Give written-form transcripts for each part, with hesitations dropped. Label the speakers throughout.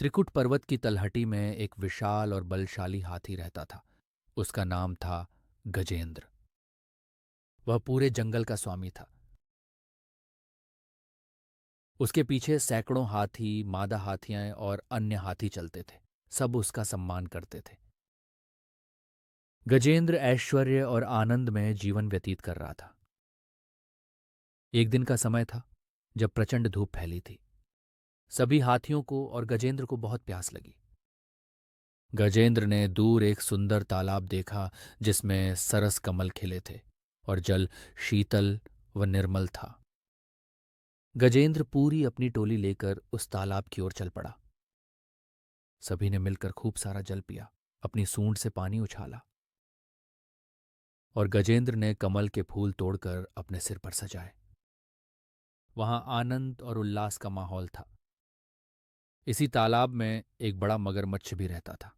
Speaker 1: त्रिकुट पर्वत की तलहटी में एक विशाल और बलशाली हाथी रहता था। उसका नाम था गजेंद्र। वह पूरे जंगल का स्वामी था। उसके पीछे सैकड़ों हाथी, मादा हाथियां और अन्य हाथी चलते थे। सब उसका सम्मान करते थे। गजेंद्र ऐश्वर्य और आनंद में जीवन व्यतीत कर रहा था। एक दिन का समय था जब प्रचंड धूप फैली थी। सभी हाथियों को और गजेंद्र को बहुत प्यास लगी। गजेंद्र ने दूर एक सुंदर तालाब देखा जिसमें सरस कमल खिले थे और जल शीतल व निर्मल था। गजेंद्र पूरी अपनी टोली लेकर उस तालाब की ओर चल पड़ा। सभी ने मिलकर खूब सारा जल पिया, अपनी सूंड से पानी उछाला और गजेंद्र ने कमल के फूल तोड़कर अपने सिर पर सजाए। वहां आनंद और उल्लास का माहौल था। इसी तालाब में एक बड़ा मगरमच्छ भी रहता था।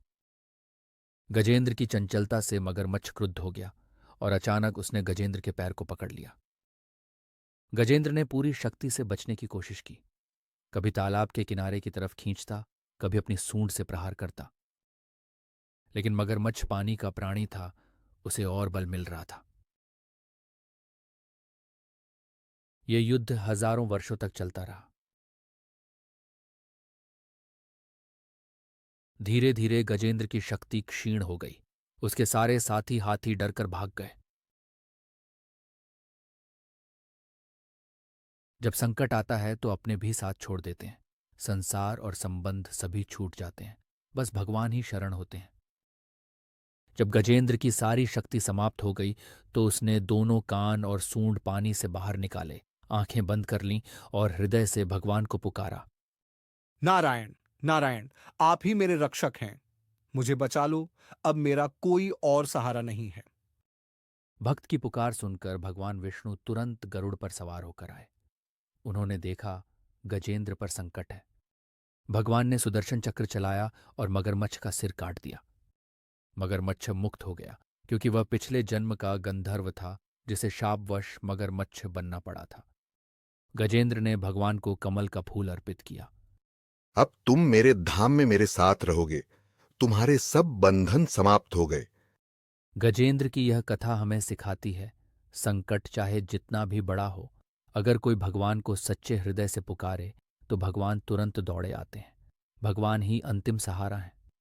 Speaker 1: गजेंद्र की चंचलता से मगरमच्छ क्रुद्ध हो गया और अचानक उसने गजेंद्र के पैर को पकड़ लिया। गजेंद्र ने पूरी शक्ति से बचने की कोशिश की। कभी तालाब के किनारे की तरफ खींचता, कभी अपनी सूंड से प्रहार करता, लेकिन मगरमच्छ पानी का प्राणी था, उसे और बल मिल रहा था। यह युद्ध हजारों वर्षों तक चलता रहा। धीरे धीरे गजेंद्र की शक्ति क्षीण हो गई। उसके सारे साथी हाथी डरकर भाग गए। जब संकट आता है तो अपने भी साथ छोड़ देते हैं। संसार और संबंध सभी छूट जाते हैं। बस भगवान ही शरण होते हैं। जब गजेंद्र की सारी शक्ति समाप्त हो गई तो उसने दोनों कान और सूंड पानी से बाहर निकाले, आंखें बंद कर लीं और हृदय से भगवान को पुकारा।
Speaker 2: नारायण, नारायण, आप ही मेरे रक्षक हैं। मुझे बचा लो, अब मेरा कोई और सहारा नहीं है।
Speaker 1: भक्त की पुकार सुनकर भगवान विष्णु तुरंत गरुड़ पर सवार होकर आए। उन्होंने देखा गजेंद्र पर संकट है। भगवान ने सुदर्शन चक्र चलाया और मगरमच्छ का सिर काट दिया। मगरमच्छ मुक्त हो गया क्योंकि वह पिछले जन्म का गंधर्व था जिसे शापवश मगरमच्छ बनना पड़ा था। गजेंद्र ने भगवान को कमल का फूल अर्पित किया।
Speaker 3: अब तुम मेरे धाम में मेरे साथ रहोगे। तुम्हारे सब बंधन समाप्त हो गए।
Speaker 1: गजेंद्र की यह कथा हमें सिखाती है, संकट चाहे जितना भी बड़ा हो, अगर कोई भगवान को सच्चे हृदय से पुकारे तो भगवान तुरंत दौड़े आते हैं। भगवान ही अंतिम सहारा है।